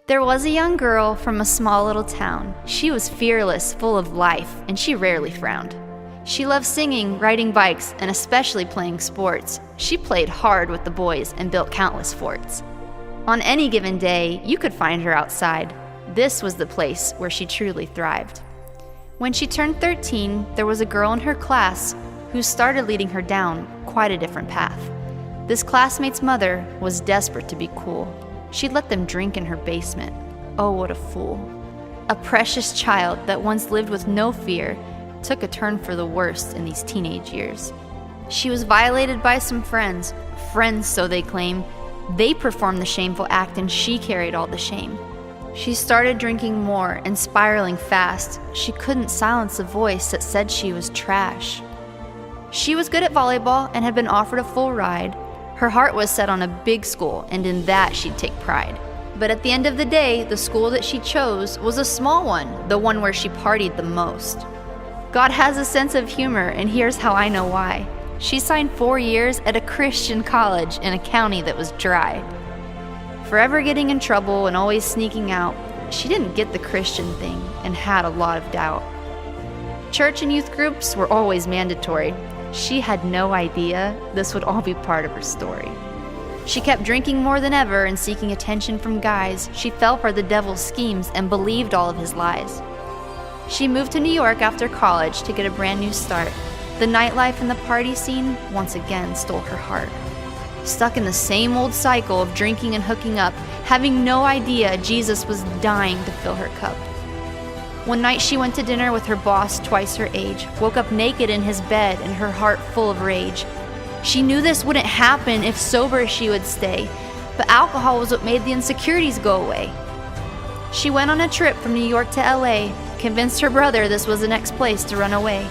There was a young girl from a small little town. She was fearless, full of life, and she rarely frowned. She loved singing, riding bikes, and especially playing sports. She played hard with the boys and built countless forts. On any given day, you could find her outside. This was the place where she truly thrived. When she turned 13, there was a girl in her class who started leading her down quite a different path. This classmate's mother was desperate to be cool. She'd let them drink in her basement. Oh, what a fool. A precious child that once lived with no fear took a turn for the worst in these teenage years. She was violated by some friends, so they claim. They performed the shameful act and she carried all the shame. She started drinking more and spiraling fast. She couldn't silence a voice that said she was trash. She was good at volleyball and had been offered a full ride. Her heart was set on a big school, and in that she'd take pride. But at the end of the day, the school that she chose was a small one, the one where she partied the most. God has a sense of humor, and here's how I know why. She signed 4 years at a Christian college in a county that was dry. Forever getting in trouble and always sneaking out, she didn't get the Christian thing and had a lot of doubt. Church and youth groups were always mandatory. She had no idea this would all be part of her story. She kept drinking more than ever and seeking attention from guys. She fell for the devil's schemes and believed all of his lies. She moved to New York after college to get a brand new start. The nightlife and the party scene once again stole her heart. Stuck in the same old cycle of drinking and hooking up, having no idea Jesus was dying to fill her cup. One night she went to dinner with her boss twice her age, woke up naked in his bed and her heart full of rage. She knew this wouldn't happen if sober she would stay, but alcohol was what made the insecurities go away. She went on a trip from New York to LA, convinced her brother this was the next place to run away.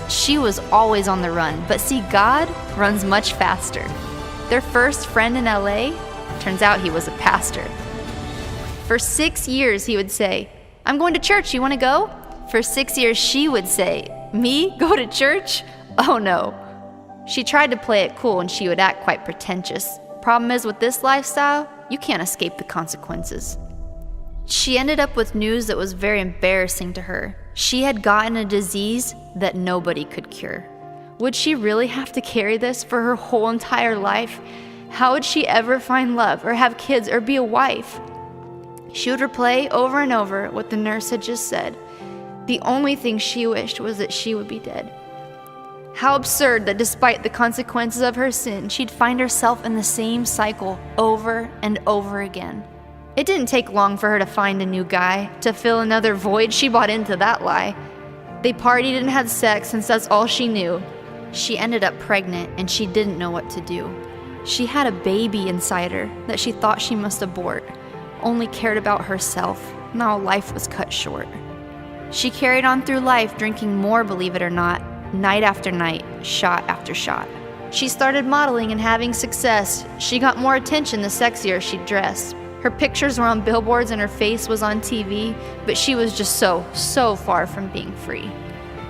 She was always on the run, but see, God runs much faster. Their first friend in LA, turns out he was a pastor. For 6 years he would say, "I'm going to church, you want to go?" For 6 years she would say, "Me? Go to church? Oh no." She tried to play it cool and she would act quite pretentious. Problem is, with this lifestyle, you can't escape the consequences. She ended up with news that was very embarrassing to her. She had gotten a disease that nobody could cure. Would she really have to carry this for her whole entire life? How would she ever find love or have kids or be a wife? She would replay over and over what the nurse had just said. The only thing she wished was that she would be dead. How absurd that despite the consequences of her sin, she'd find herself in the same cycle over and over again. It didn't take long for her to find a new guy. To fill another void, she bought into that lie. They partied and had sex since that's all she knew. She ended up pregnant and she didn't know what to do. She had a baby inside her that she thought she must abort. Only cared about herself. Now life was cut short. She carried on through life drinking more, believe it or not, night after night, shot after shot. She started modeling and having success. She got more attention the sexier she'd dress. Her pictures were on billboards and her face was on TV, but she was just so far from being free.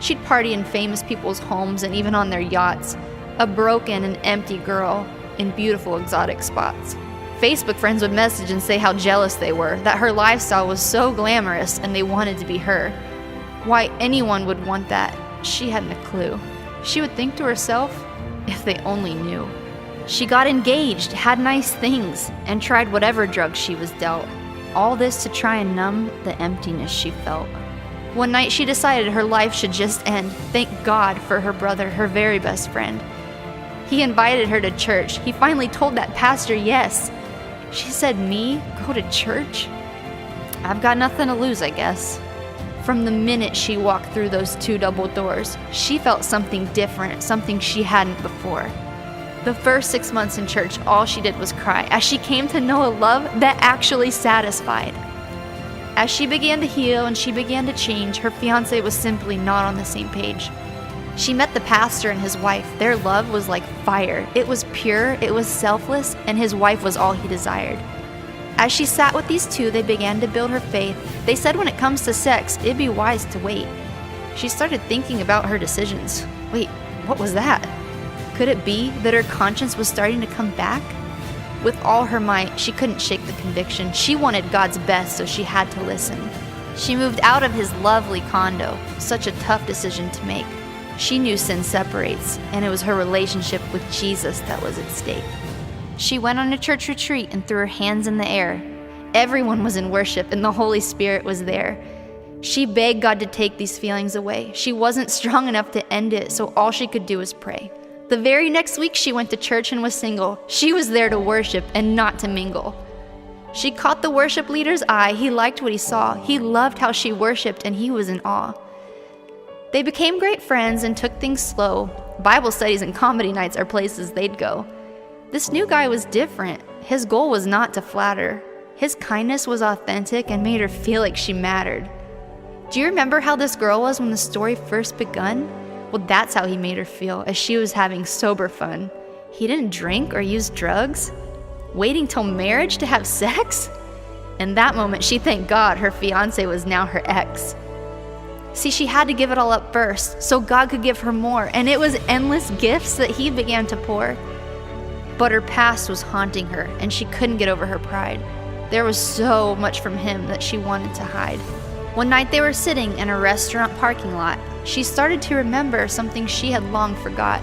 She'd party in famous people's homes and even on their yachts. A broken and empty girl in beautiful exotic spots. Facebook friends would message and say how jealous they were, that her lifestyle was so glamorous and they wanted to be her. Why anyone would want that, she hadn't a clue. She would think to herself, if they only knew. She got engaged, had nice things, and tried whatever drugs she was dealt. All this to try and numb the emptiness she felt. One night she decided her life should just end. Thank God for her brother, her very best friend. He invited her to church. He finally told that pastor yes. She said, "Me? Go to church? I've got nothing to lose, I guess." From the minute she walked through those 2 double doors, she felt something different, something she hadn't before. The first 6 months in church, all she did was cry as she came to know a love that actually satisfied. As she began to heal and she began to change, her fiancé was simply not on the same page. She met the pastor and his wife. Their love was like fire. It was pure, it was selfless, and his wife was all he desired. As she sat with these two, they began to build her faith. They said when it comes to sex, it'd be wise to wait. She started thinking about her decisions. Wait, what was that? Could it be that her conscience was starting to come back? With all her might, she couldn't shake the conviction. She wanted God's best, so she had to listen. She moved out of his lovely condo, such a tough decision to make. She knew sin separates, and it was her relationship with Jesus that was at stake. She went on a church retreat and threw her hands in the air. Everyone was in worship, and the Holy Spirit was there. She begged God to take these feelings away. She wasn't strong enough to end it, so all she could do was pray. The very next week, she went to church and was single. She was there to worship and not to mingle. She caught the worship leader's eye. He liked what he saw. He loved how she worshiped, and he was in awe. They became great friends and took things slow. Bible studies and comedy nights are places they'd go. This new guy was different. His goal was not to flatter. His kindness was authentic and made her feel like she mattered. Do you remember how this girl was when the story first begun? Well, that's how he made her feel, as she was having sober fun. He didn't drink or use drugs. Waiting till marriage to have sex? In that moment, she thanked God her fiancé was now her ex. See, she had to give it all up first, so God could give her more, and it was endless gifts that he began to pour. But her past was haunting her, and she couldn't get over her pride. There was so much from him that she wanted to hide. One night they were sitting in a restaurant parking lot. She started to remember something she had long forgot.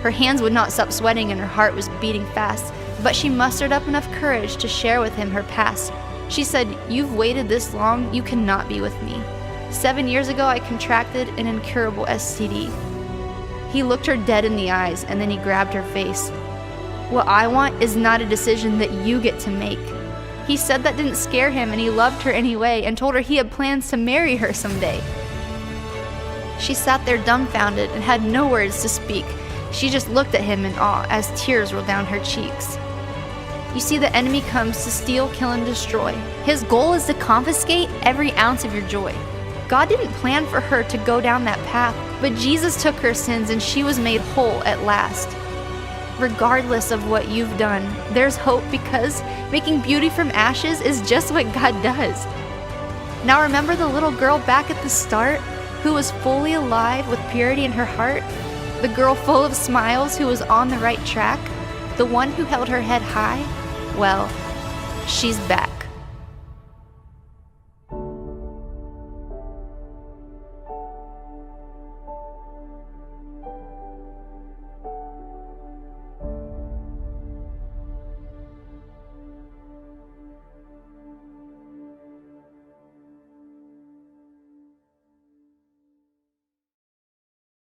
Her hands would not stop sweating and her heart was beating fast, but she mustered up enough courage to share with him her past. She said, "You've waited this long, you cannot be with me. 7 years ago I contracted an incurable STD. He looked her dead in the eyes and then he grabbed her face. "What I want is not a decision that you get to make." He said that didn't scare him and he loved her anyway and told her he had plans to marry her someday. She sat there dumbfounded and had no words to speak. She just looked at him in awe as tears rolled down her cheeks. You see, the enemy comes to steal, kill, and destroy. His goal is to confiscate every ounce of your joy. God didn't plan for her to go down that path, but Jesus took her sins and she was made whole at last. Regardless of what you've done, there's hope because making beauty from ashes is just what God does. Now remember the little girl back at the start who was fully alive with purity in her heart? The girl full of smiles who was on the right track? The one who held her head high? Well, she's back.